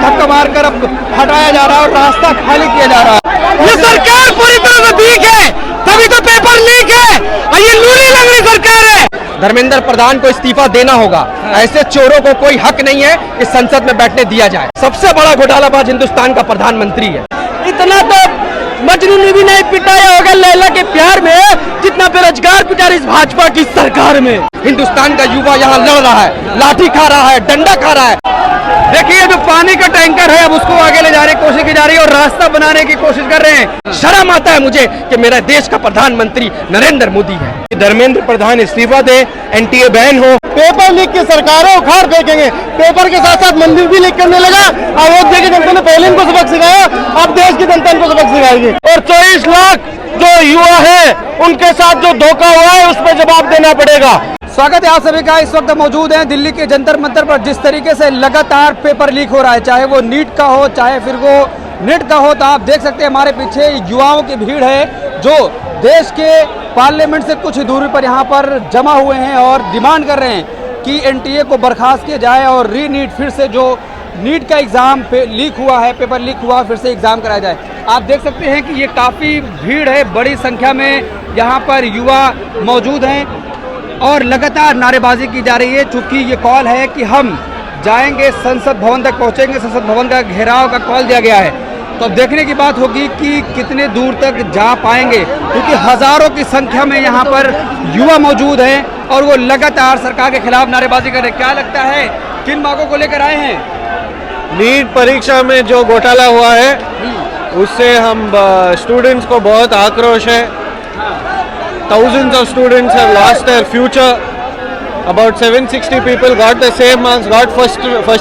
धक्का मारकर अब हटाया जा रहा है और रास्ता खाली किया जा रहा है। ये सरकार पूरी तरह से वीक है, तभी तो पेपर लीक है और ये लूली लंगड़ी सरकार है। धर्मेंद्र प्रधान को इस्तीफा देना होगा। ऐसे चोरों को कोई हक नहीं है कि संसद में बैठने दिया जाए। सबसे बड़ा घोटालाबाज हिंदुस्तान का प्रधानमंत्री है। इतना तो मजनू ने भी नहीं पिटाया होगा लैला के प्यार में जितना बेरोजगार पिटा इस भाजपा की सरकार में। हिंदुस्तान का युवा यहाँ लड़ रहा है, लाठी खा रहा है, डंडा खा रहा है। देखिए जो पानी का टैंकर है अब उसको आगे ले जाने की कोशिश की जा रही है और रास्ता बनाने की कोशिश कर रहे हैं। शर्म आता है मुझे कि मेरा देश का प्रधानमंत्री नरेंद्र मोदी है। धर्मेंद्र प्रधान इस्तीफा दे, एनटीए बैन हो। पेपर लीक की सरकारों उखाड़ फेंकेंगे। पेपर के साथ साथ मंदिर भी लीक करने लगा। अयोध्या की जनता ने पहले इनको सबक सिखाया, अब देश की जनता इनको सबक सिखाएगी। और 24 लाख जो युवा है उनके साथ जो धोखा हुआ है उस पर जवाब देना पड़ेगा। स्वागत है आप सभी का। इस वक्त मौजूद हैं दिल्ली के जंतर मंतर पर। जिस तरीके से लगातार पेपर लीक हो रहा है, चाहे वो नीट का हो चाहे फिर वो नेट का हो, तो आप देख सकते हैं हमारे पीछे युवाओं की भीड़ है जो देश के पार्लियामेंट से कुछ दूरी पर यहाँ पर जमा हुए हैं और डिमांड कर रहे हैं कि एनटीए को बर्खास्त किया जाए और री नीट फिर से जो नीट का एग्ज़ाम लीक हुआ है, पेपर लीक हुआ, फिर से एग्ज़ाम कराया जाए। आप देख सकते हैं कि ये काफ़ी भीड़ है, बड़ी संख्या में यहाँ पर युवा मौजूद हैं और लगातार नारेबाजी की जा रही है। चूँकि ये कॉल है कि हम जाएंगे संसद भवन तक पहुँचेंगे, संसद भवन का घेराव का कॉल दिया गया है। तो अब देखने की बात होगी कि कितने दूर तक जा पाएंगे, क्योंकि हज़ारों की संख्या में यहाँ पर युवा मौजूद हैं और वो लगातार सरकार के खिलाफ नारेबाजी कर रहे हैं। क्या लगता है किन मांगों को लेकर आए हैं? नीट परीक्षा में जो घोटाला हुआ है उससे हम स्टूडेंट्स को बहुत आक्रोश है। Thousands of students have lost their future. About 760 people got the same marks, got first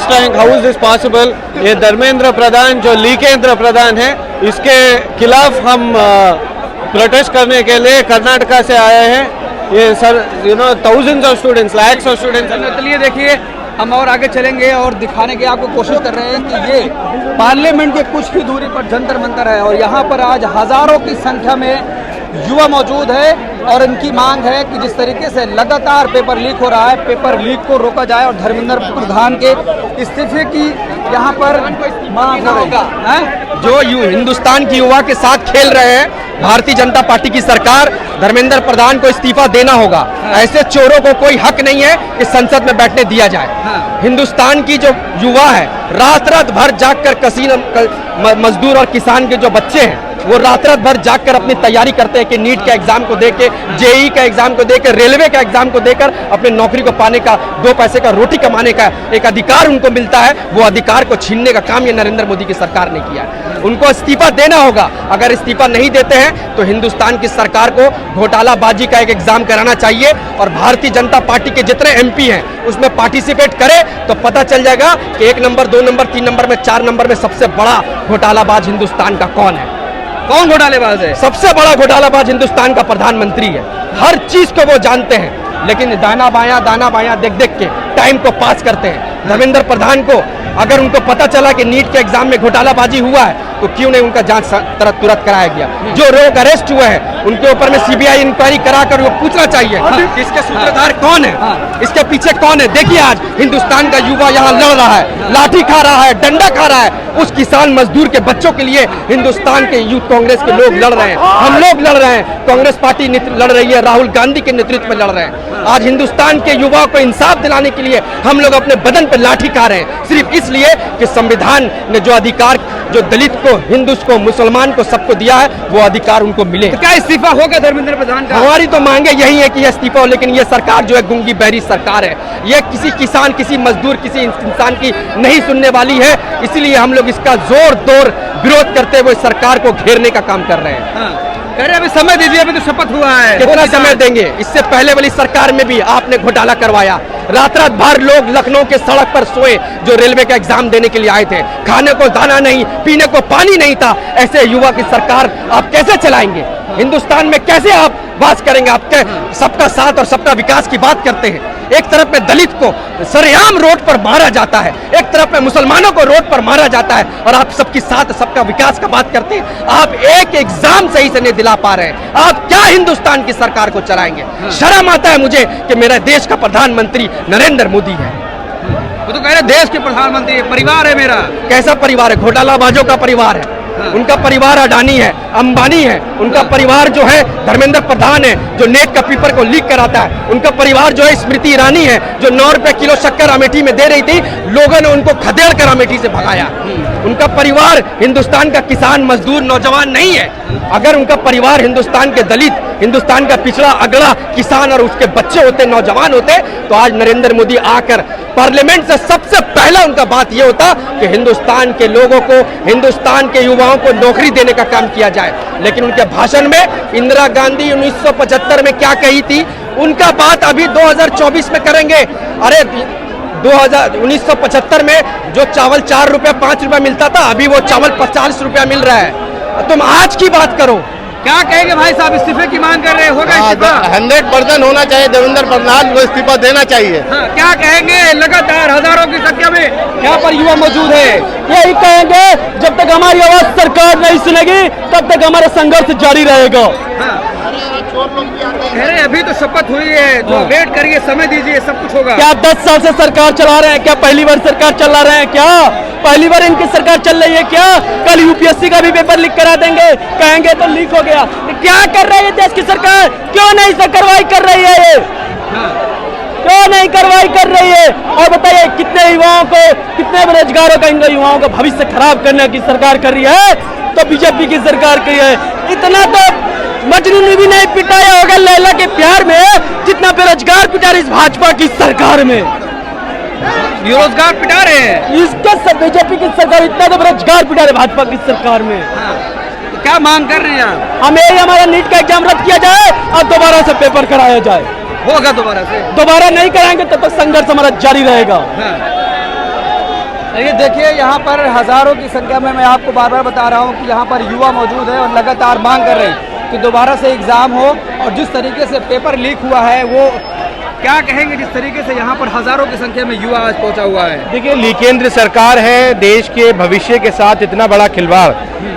rank. How is this possible? ये धर्मेंद्र प्रधान जो लीकेंद्र प्रधान है, इसके खिलाफ हम प्रोटेस्ट करने के लिए कर्नाटका से आए हैं। ये sir thousands of students, lakhs of students। चलिए देखिए हम और आगे चलेंगे और दिखाने की आपको कोशिश कर रहे हैं कि ये पार्लियामेंट के कुछ ही दूरी पर जंतर मंतर है और यहाँ पर आज हज़ारों की संख्या में युवा मौजूद है और इनकी मांग है कि जिस तरीके से लगातार पेपर लीक हो रहा है, पेपर लीक को रोका जाए और धर्मेंद्र प्रधान के इस्तीफे की यहाँ पर मांग होगा। जो हिंदुस्तान की युवा के साथ खेल रहे हैं भारतीय जनता पार्टी की सरकार, धर्मेंद्र प्रधान को इस्तीफा देना होगा। ऐसे चोरों को कोई हक नहीं है कि संसद में बैठने दिया जाए। हिंदुस्तान की जो युवा है रात भर जागकर मजदूर और किसान के जो बच्चे हैं वो रात भर जागकर अपनी तैयारी करते हैं कि नीट के एग्जाम को देके, जेईई का एग्जाम को देकर, रेलवे का एग्जाम को देकर अपने नौकरी को पाने का, 2 पैसे का रोटी कमाने का एक अधिकार उनको मिलता है। वो अधिकार को छीनने का काम ये नरेंद्र मोदी की सरकार ने किया है। उनको इस्तीफा देना होगा। अगर इस्तीफा नहीं देते हैं तो हिंदुस्तान की सरकार को घोटालाबाजी का एक एग्जाम कराना चाहिए और भारतीय जनता पार्टी के जितने एमपी हैं उसमें पार्टिसिपेट करे तो पता चल जाएगा कि 1 नंबर, 2 नंबर, 3 नंबर में, 4 नंबर में सबसे बड़ा घोटालाबाज हिंदुस्तान का कौन है। कौन घोटालेबाज है? सबसे बड़ा घोटालाबाज हिंदुस्तान का प्रधानमंत्री है। हर चीज को वो जानते हैं लेकिन दाना बायां देख देख के टाइम को पास करते हैं। धर्मेंद्र प्रधान को अगर उनको पता चला कि नीट के एग्जाम में घोटालाबाजी हुआ है तो क्यों नहीं उनका जांच तुरंत कराया गया। जो लोग अरेस्ट हुए हैं उनके ऊपर में सीबीआई इंक्वायरी कराकर वो पूछना चाहिए इसके सूत्रधार कौन है, इसके पीछे कौन है। देखिए आज हिंदुस्तान का युवा यहाँ लड़ रहा है, लाठी खा रहा है, डंडा खा रहा है। उस किसान मजदूर के बच्चों के लिए हिंदुस्तान के यूथ कांग्रेस के लोग लड़ रहे हैं, हम लोग लड़ रहे हैं, कांग्रेस पार्टी लड़ रही है, राहुल गांधी के नेतृत्व में लड़ रहे हैं। आज हिंदुस्तान के युवाओं को इंसाफ दिलाने के लिए हम लोग अपने बदन पर लाठी खा रहे हैं, सिर्फ इसलिए कि संविधान ने जो अधिकार जो दलित को, हिंदू को, मुसलमान को, सबको दिया है वो अधिकार उनको मिले। तो क्या इस्तीफा होगा धर्मेंद्र प्रधान का? हमारी तो मांगे यही है कि इस्तीफा हो, लेकिन ये सरकार जो है गूंगी बहरी सरकार है। ये किसी किसान, किसी मजदूर, किसी इंसान की नहीं सुनने वाली है। इसीलिए हम लोग इसका जोर विरोध करते हुए सरकार को घेरने का काम कर रहे हैं। कह रहे अभी समय दीजिए, अभी तो शपथ हुआ है। कितना समय देंगे? इससे पहले वाली सरकार में भी आपने घोटाला करवाया। रात भर लोग लखनऊ के सड़क पर सोए जो रेलवे का एग्जाम देने के लिए आए थे। खाने को दाना नहीं, पीने को पानी नहीं था। ऐसे युवा की सरकार आप कैसे चलाएंगे? हिंदुस्तान में कैसे आप वास करेंगे? आप सबका साथ और सबका विकास की बात करते हैं। एक तरफ में दलित को सरेआम रोड पर मारा जाता है, एक तरफ में मुसलमानों को रोड पर मारा जाता है और आप सबके साथ सबका विकास का बात करते हैं। आप एक एग्जाम सही से नहीं दिला पा रहे हैं। आप क्या हिंदुस्तान की सरकार को चलाएंगे? शर्म आता है मुझे कि मेरा देश का प्रधानमंत्री नरेंद्र मोदी है। वो तो कह रहे देश के प्रधानमंत्री है, परिवार है मेरा। कैसा परिवार है? घोटालाबाजों का परिवार है। उनका परिवार अडानी है, अंबानी है। उनका परिवार जो है धर्मेंद्र प्रधान है, जो नेट का पेपर को लीक कराता है। उनका परिवार जो है स्मृति ईरानी है, जो 9 रुपए किलो शक्कर अमेठी में दे रही थी, लोगों ने उनको खदेड़ कर अमेठी से भगाया। उनका परिवार हिंदुस्तान का किसान, मजदूर, नौजवान नहीं है। अगर उनका परिवार हिंदुस्तान के दलित, हिंदुस्तान का पिछड़ा अगड़ा किसान और उसके बच्चे होते, नौजवान होते, तो आज नरेंद्र मोदी आकर पार्लियामेंट से सबसे पहला उनका बात यह होता कि हिंदुस्तान के लोगों को, हिंदुस्तान के युवाओं को नौकरी देने का काम किया जाए। लेकिन उनके भाषण में इंदिरा गांधी 1975 में क्या कही थी, उनका बात अभी 2024 में करेंगे। अरे 1975 में जो चावल 4 रुपया 5 रुपया मिलता था, अभी वो चावल 50 रुपया मिल रहा है। तुम आज की बात करो। क्या कहेंगे भाई साहब, इस्तीफे की मांग कर रहे हैं, होगा इस्तीफा? 100% होना चाहिए। देवेंद्र फडणवीस को इस्तीफा देना चाहिए। हाँ, क्या कहेंगे? लगातार हजारों की संख्या में यहाँ पर युवा मौजूद है। यही कहेंगे, जब तक हमारी आवाज सरकार नहीं सुनेगी तब तक हमारा संघर्ष जारी रहेगा। कह रहे अभी तो शपथ हुई है, जो वेट करिए, समय दीजिए, सब कुछ होगा। क्या 10 साल से सरकार चला रहे हैं? क्या पहली बार सरकार चला रहे हैं? क्या पहली बार इनकी सरकार चल रही है? क्या कल यूपीएससी का भी पेपर लीक करा देंगे, कहेंगे तो लीक हो गया। क्या कर रही है देश की सरकार? क्यों नहीं कार्रवाई कर रही है ये? क्यों नहीं कार्रवाई कर रही है? और बताइए, कितने युवाओं को, कितने बेरोजगारों का, इन युवाओं का भविष्य खराब करने की सरकार कर रही है, तो बीजेपी की सरकार की है। इतना तो मजनू ने भी नहीं पिटाया होगा लैला के प्यार में, जितना बेरोजगार पिटा रही इस भाजपा की सरकार में। बेरोजगार पिटा रहे हैं इसके सब बीजेपी की सरकार, इतना तो बेरोजगार पिटा रहे भाजपा की सरकार में। तो क्या मांग कर रहे हैं आप? हमें हमारा नीट का एग्जाम रद्द किया जाए और दोबारा से पेपर कराया जाए। होगा दोबारा से? दोबारा नहीं कराएंगे तब तक संघर्ष हमारा जारी रहेगा। ये देखिए, यहाँ पर हजारों की संख्या में, मैं आपको बार बार बता रहा हूँ कि यहाँ पर युवा मौजूद है और लगातार मांग कर रहे हैं कि दोबारा से एग्जाम हो। और जिस तरीके से पेपर लीक हुआ है, वो क्या कहेंगे, जिस तरीके से यहाँ पर हजारों की संख्या में युवा आज पहुंचा हुआ है। देखिए, केंद्र सरकार है, देश के भविष्य के साथ इतना बड़ा खिलवाड़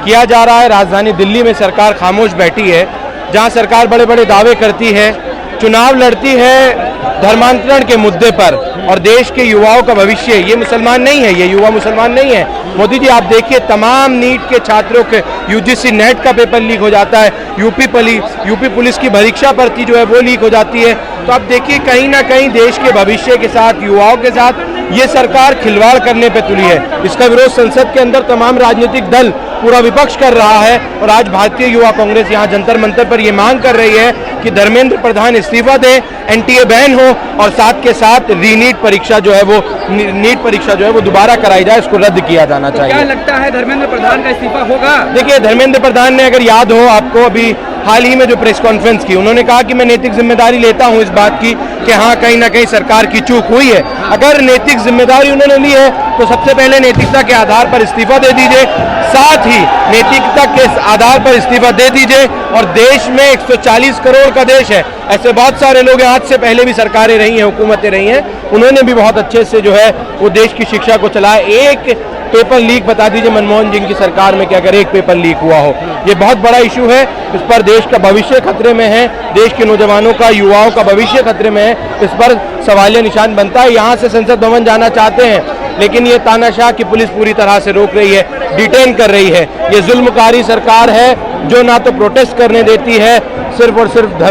किया जा रहा है। राजधानी दिल्ली में सरकार खामोश बैठी है, जहां सरकार बड़े बड़े दावे करती है, चुनाव लड़ती है धर्मांतरण के मुद्दे पर, और देश के युवाओं का भविष्य, ये मुसलमान नहीं है, ये युवा मुसलमान नहीं है। मोदी जी, आप देखिए, तमाम नीट के छात्रों के यूजीसी नेट का पेपर लीक हो जाता है, यूपी पुलिस की परीक्षा भर्ती जो है वो लीक हो जाती है। तो आप देखिए, कहीं ना कहीं देश के भविष्य के साथ, युवाओं के साथ ये सरकार खिलवाड़ करने पे तुली है। इसका विरोध संसद के अंदर तमाम राजनीतिक दल, पूरा विपक्ष कर रहा है। और आज भारतीय युवा कांग्रेस यहाँ जंतर मंतर पर ये मांग कर रही है कि धर्मेंद्र प्रधान इस्तीफा दें, एनटीए बैन हो, और साथ के साथ रीनीट परीक्षा जो है वो, नीट परीक्षा जो है वो दोबारा कराई जाए, उसको रद्द किया जाना चाहिए। क्या लगता है, धर्मेंद्र प्रधान का इस्तीफा होगा? देखिए, धर्मेंद्र प्रधान ने, अगर याद हो आपको, अभी हाल ही में जो प्रेस कॉन्फ्रेंस की, उन्होंने कहा कि मैं नैतिक जिम्मेदारी लेता हूं इस बात की कि हाँ, कहीं ना कहीं सरकार की चूक हुई है। अगर नैतिक जिम्मेदारी उन्होंने ली है तो सबसे पहले नैतिकता के आधार पर इस्तीफा दे दीजिए, साथ ही नैतिकता के आधार पर इस्तीफा दे दीजिए। और देश में 140 करोड़ का देश है, ऐसे बहुत सारे लोग हैं, आज से पहले भी सरकारें रही हैं, हुकूमतें रही हैं, उन्होंने भी बहुत अच्छे से जो है वो देश की शिक्षा को चलाया। एक पेपर लीक बता दीजिए मनमोहन सिंह की सरकार में कि अगर एक पेपर लीक हुआ हो, ये बहुत बड़ा इशू है। इस पर देश का भविष्य खतरे में है, देश के नौजवानों का, युवाओं का भविष्य खतरे में है। इस पर सवालिया निशान बनता है। यहाँ से संसद भवन जाना चाहते हैं, लेकिन ये तानाशाह की पुलिस पूरी तरह से रोक रही है, डिटेन कर रही है। ये जुल्मकारी सरकार है जो ना तो प्रोटेस्ट करने देती है, सिर्फ और सिर्फ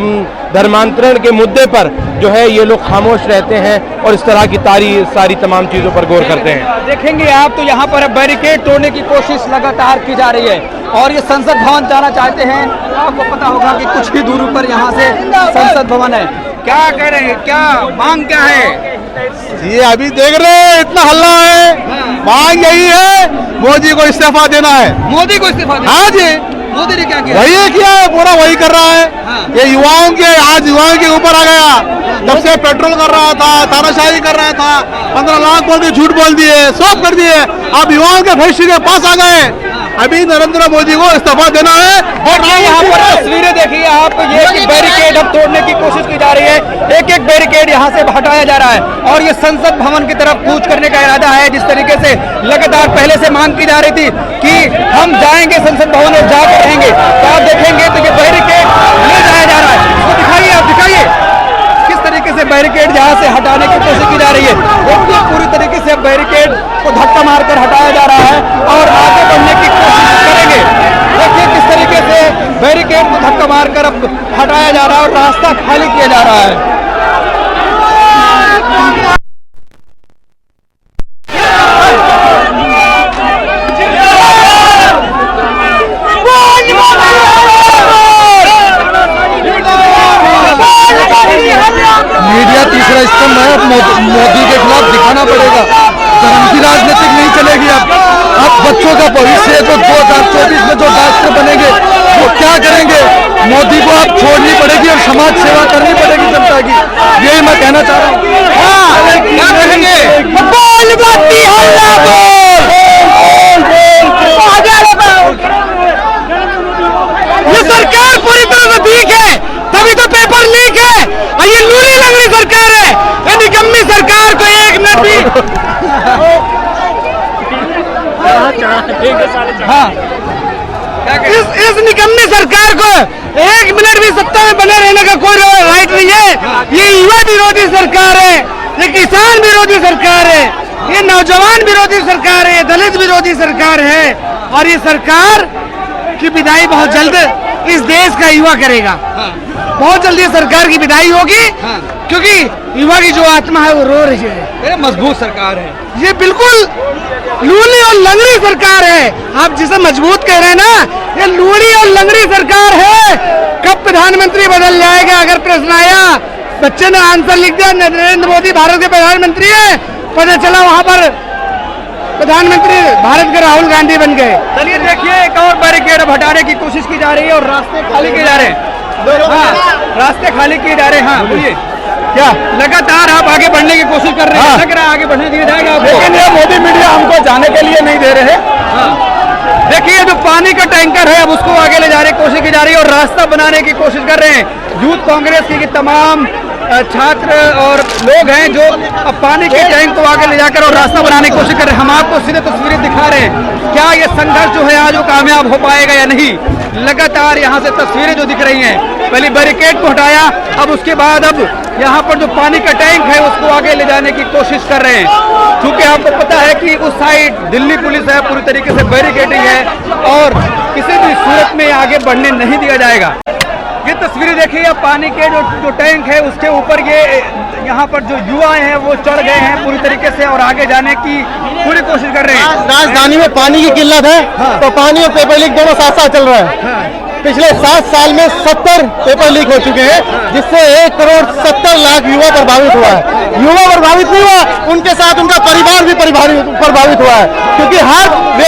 धर्मांतरण के मुद्दे पर जो है ये लोग खामोश रहते हैं और इस तरह की सारी तमाम चीज़ों पर गौर करते हैं। देखेंगे आप, तो यहाँ पर बैरिकेड तोड़ने की कोशिश लगातार की जा रही है और ये संसद भवन जाना चाहते हैं। आपको पता होगा कि कुछ ही दूरी पर यहाँ से संसद भवन है। क्या कह रहे हैं, क्या मांग क्या है? ये अभी देख रहे हैं, इतना हल्ला है, मांग यही है, मोदी को इस्तीफा देना है। मोदी को इस्तीफा देना? हाँ जी। मोदी ने क्या किया? वही किया है, पूरा वही कर रहा है। ये युवाओं के, आज युवाओं के ऊपर आ गया, तब से पेट्रोल कर रहा था, तानाशाही कर रहा था, 15 लाख बोल के झूठ बोल दिए, सब कर दिए। अब युवाओं के भविष्य के पास आ गए। अभी नरेंद्र मोदी को इस्तीफा देना है। और यहाँ पर तस्वीरें देखिए आप, ये बैरिकेड अब तोड़ने की कोशिश की जा रही है, एक एक बैरिकेड यहाँ से हटाया जा रहा है और ये संसद भवन की तरफ कूच करने का इरादा है। जिस तरीके से लगातार पहले से मांग की जा रही थी कि हम जाएंगे संसद भवन और जाकर रहेंगे, तो आप देखेंगे तो ये बैरिकेड ले जाया जा रहा है। तो दिखाइए, आप दिखाइए किस तरीके से से बैरिकेड जहां से हटाने की कोशिश की जा रही है। देखिए पूरी तरीके से बैरिकेड को धक्का मारकर हटाया जा रहा है और आगे बढ़ने की कोशिश करेंगे। देखिए किस तरीके से बैरिकेड को धक्का मारकर अब हटाया जा रहा है और रास्ता खाली किया जा रहा है। मीडिया तीसरा स्तंभ है। अब मोदी के खिलाफ दिखाना पड़ेगा। धर्म की राजनीति नहीं चलेगी। अब बच्चों का भविष्य जो 2024 में जो राष्ट्र बनेंगे वो क्या करेंगे। मोदी को अब छोड़नी पड़ेगी और समाज सेवा करनी पड़ेगी जनता की। यही मैं कहना चाह रहा हूँ। क्या करेंगे? ये सरकार पूरी तरह से वीक है, तभी तो पेपर लीक है। और ये लूली लंगड़ी सरकार है। ये निकम्मी सरकार को एक मिनट भी इस निकम्मी सरकार को एक मिनट भी सत्ता में बने रहने का कोई राइट नहीं है। ये युवा विरोधी सरकार है, ये किसान विरोधी सरकार है, ये नौजवान विरोधी सरकार है, ये दलित विरोधी सरकार है। और ये सरकार की विदाई बहुत जल्द इस देश का युवा करेगा। बहुत जल्दी सरकार की विदाई होगी क्योंकि युवा की जो आत्मा है वो रो रही है। मजबूत सरकार है ये, बिल्कुल लूली और लंगड़ी सरकार है। आप जिसे मजबूत कह रहे हैं ना, ये लूली और लंगड़ी सरकार है। कब प्रधानमंत्री बदल जाएगा? अगर प्रश्न आया, बच्चे ने आंसर लिख दिया, नरेंद्र मोदी भारत के प्रधानमंत्री है, पता चला वहां पर प्रधानमंत्री भारत के राहुल गांधी बन गए। चलिए देखिए एक और बैरिकेड हटाने की कोशिश की जा रही है और रास्ते खाली किए जा रहे हैं। रास्ते खाली किए जा रहे हैं। हाँ बोलिए, क्या लगातार आप आगे बढ़ने की कोशिश कर रहे हैं? लग रहा है आगे बढ़ने दिया जाएगा, लेकिन ये मोदी मीडिया हमको जाने के लिए नहीं दे रहे हैं। देखिए जो पानी का टैंकर है अब उसको आगे ले जाने की कोशिश की जा रही है और रास्ता बनाने की कोशिश कर रहे हैं। यूथ कांग्रेस की तमाम छात्र और लोग हैं जो अब पानी के टैंक को आगे ले जाकर और रास्ता बनाने की कोशिश कर रहे हैं। हम आपको सीधे तस्वीरें दिखा रहे हैं। क्या ये संघर्ष जो है आज वो कामयाब हो पाएगा या नहीं? लगातार यहाँ से तस्वीरें जो दिख रही हैं, पहले बैरिकेड को हटाया, अब उसके बाद अब यहाँ पर जो पानी का टैंक है उसको आगे ले जाने की कोशिश कर रहे हैं। क्योंकि आपको पता है कि उस साइड दिल्ली पुलिस है, पूरी तरीके से बैरिकेडिंग है और किसी भी सूरत में आगे बढ़ने नहीं दिया जाएगा। ये तस्वीरें देखिए, अब पानी के जो टैंक है उसके ऊपर ये यहाँ पर जो युवा हैं वो चढ़ गए हैं पूरी तरीके से और आगे जाने की पूरी कोशिश कर रहे हैं। राजधानी में पानी की किल्लत है तो पानी और पेपर लीक दोनों साथ साथ चल रहा है। पिछले 7 साल में 70 पेपर लीक हो चुके हैं, जिससे 1 करोड़ 70 लाख युवा प्रभावित हुआ है। युवा प्रभावित नहीं हुआ, उनके साथ उनका परिवार भी प्रभावित हुआ है, क्योंकि हर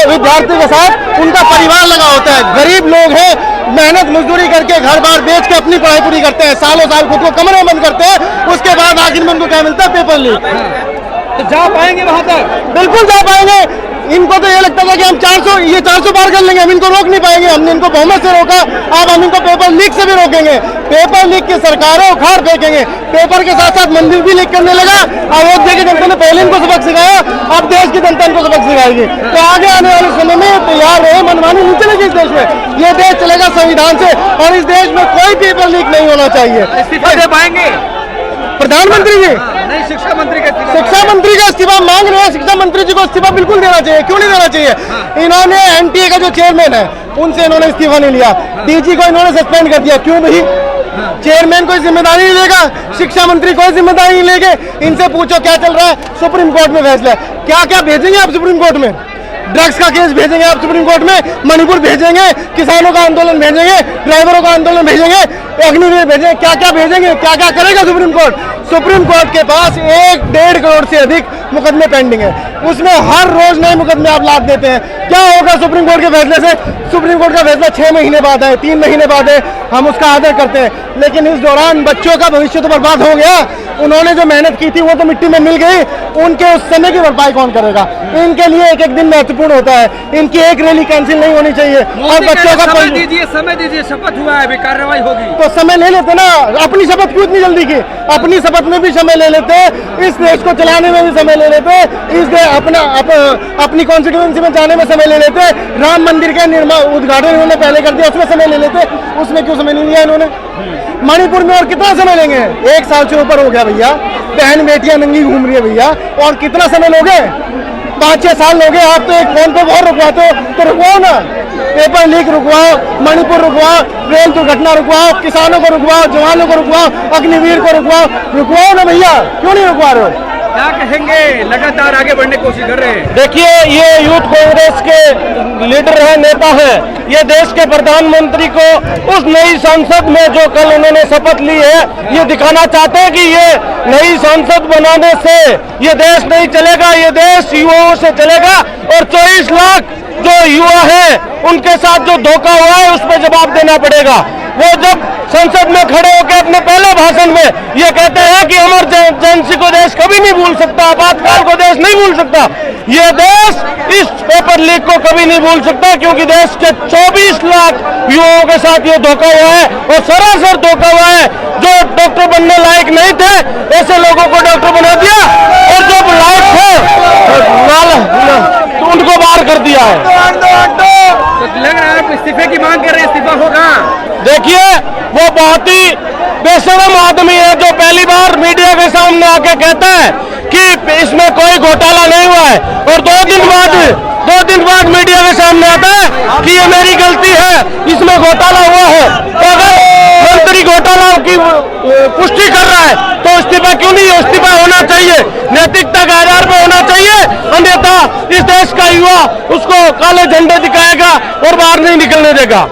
विद्यार्थी के साथ उनका परिवार लगा होता है। गरीब लोग हैं, मेहनत मजदूरी करके घर बार बेच के अपनी पढ़ाई पूरी करते हैं, सालों साल खुद को कमरे में बंद करते हैं, उसके बाद आखिर में उनको क्या मिलता है? Paper leak. तो जा पाएंगे वहां तक? बिल्कुल जा पाएंगे। इनको तो ये लगता था कि हम 400 पार कर लेंगे, हम इनको रोक नहीं पाएंगे। हमने इनको बहुमत से रोका, अब हम इनको पेपर लीक से भी रोकेंगे। पेपर लीक की सरकारों उखाड़ फेंकेंगे। पेपर के साथ साथ मंदिर भी लीक करने लगा। अयोध्या की जनता ने पहले इनको सबक सिखाया, अब देश की जनता इनको सबक सिखाएगी। तो आगे आने वाले समय में तैयार रहे, मनमानी नहीं चलेगी इस देश में। ये देश चलेगा संविधान से और इस देश में कोई पेपर लीक नहीं होना चाहिए। इस्तीफा दे पाएंगे प्रधानमंत्री जी? नहीं, शिक्षा मंत्री का इस्तीफा मांग रहे हैं। शिक्षा मंत्री जी को इस्तीफा बिल्कुल देना चाहिए। क्यों नहीं देना चाहिए? इन्होंने एनटीए का जो चेयरमैन है उनसे इन्होंने इस्तीफा नहीं लिया। डीजी को इन्होंने सस्पेंड कर दिया। क्यों नहीं? चेयरमैन कोई जिम्मेदारी नहीं लेगा, शिक्षा मंत्री कोई जिम्मेदारी नहीं लेंगे। इनसे पूछो क्या चल रहा है सुप्रीम कोर्ट में फैसला। क्या क्या भेजेंगे आप सुप्रीम कोर्ट में? ड्रग्स का केस भेजेंगे आप सुप्रीम कोर्ट में, मणिपुर भेजेंगे, किसानों का आंदोलन भेजेंगे, ड्राइवरों का आंदोलन भेजेंगे, अग्निवीर भेजेंगे, क्या क्या भेजेंगे? क्या क्या करेगा सुप्रीम कोर्ट? सुप्रीम कोर्ट के पास 1-1.5 करोड़ से अधिक मुकदमे पेंडिंग है, उसमें हर रोज नए मुकदमे आप लाद देते हैं। क्या होगा सुप्रीम कोर्ट के फैसले से? सुप्रीम कोर्ट का फैसला 6 महीने बाद है, 3 महीने बाद है, हम उसका आदर करते हैं, लेकिन इस दौरान बच्चों का भविष्य तो बर्बाद हो गया। उन्होंने जो मेहनत की थी वो तो मिट्टी में मिल गई, उनके उस समय की भरपाई कौन करेगा? इनके लिए एक एक दिन महत्वपूर्ण होता है, इनकी एक रैली कैंसिल नहीं होनी चाहिए। और बच्चों का समय दीजिए, शपथ हुआ है, अभी कार्रवाई होगी तो समय ले लेते ना। अपनी शपथ क्यों इतनी जल्दी की? अपनी शपथ में भी समय ले लेते, इस देश को चलाने में भी समय ले लेते, अपनी कॉन्स्टिट्यूएंसी में जाने में समय ले लेते, राम मंदिर के उद्घाटन इन्होंने पहले कर दिया उसमें समय ले लेते, उसमें क्यों समय नहीं लिया इन्होंने? मणिपुर में और कितना समय लेंगे? 1 साल से ऊपर हो गया भैया, बहन बेटियां नंगी घूम रही है भैया, और कितना समय लोगे? 5-6 साल लोगे। आप तो एक फोन पे बहुत रुकवाते हो, तो रुकवाओ ना। पेपर लीक रुकवाओ, मणिपुर रुकवाओ, रेल दुर्घटना रुकवाओ, किसानों को रुकवाओ, जवानों को रुकवाओ, अग्निवीर को रुकवाओ ना भैया, क्यों नहीं रुकवा रहे हो? क्या कहेंगे, लगातार आगे बढ़ने की कोशिश कर रहे हैं। देखिए, ये यूथ कांग्रेस के लीडर है, नेता है, ये देश के प्रधानमंत्री को उस नई संसद में जो कल उन्होंने शपथ ली है, ये दिखाना चाहते हैं कि ये नई संसद बनाने से ये देश नहीं चलेगा, ये देश युवाओं से चलेगा। और 24 लाख जो युवा है उनके साथ जो धोखा हुआ है उस पर जवाब देना पड़ेगा। वो जब संसद में खड़े होकर अपने पहले भाषण में ये कहते हैं कि इमरजेंसी को देश कभी नहीं भूल सकता, आपातकाल को देश नहीं भूल सकता, ये देश इस पेपर लीक को कभी नहीं भूल सकता, क्योंकि देश के 24 लाख युवाओं के साथ ये धोखा हुआ है और सरासर धोखा हुआ है। जो डॉक्टर बनने लायक नहीं थे ऐसे लोगों को डॉक्टर बना दिया, और जो लायक थे तो उनको बाहर कर दिया है। तो लग रहा है आप इस्तीफे की मांग कर रहे हैं, इस्तीफा होगा? देखिए, वो बहुत ही बेशरम आदमी है जो पहली बार मीडिया के सामने आके कहता है कि इसमें कोई घोटाला नहीं हुआ है, और 2 दिन बाद मीडिया के सामने आता है कि ये मेरी गलती है, इसमें घोटाला हुआ है। तो अगर मंत्री घोटाला की पुष्टि कर रहा है तो इस्तीफा क्यों नहीं? इस्तीफा होना चाहिए, नैतिकता के आधार पर होना चाहिए, अन्यथा इस देश का युवा उसको काले झंडे दिखाएगा और बाहर नहीं निकलने देगा।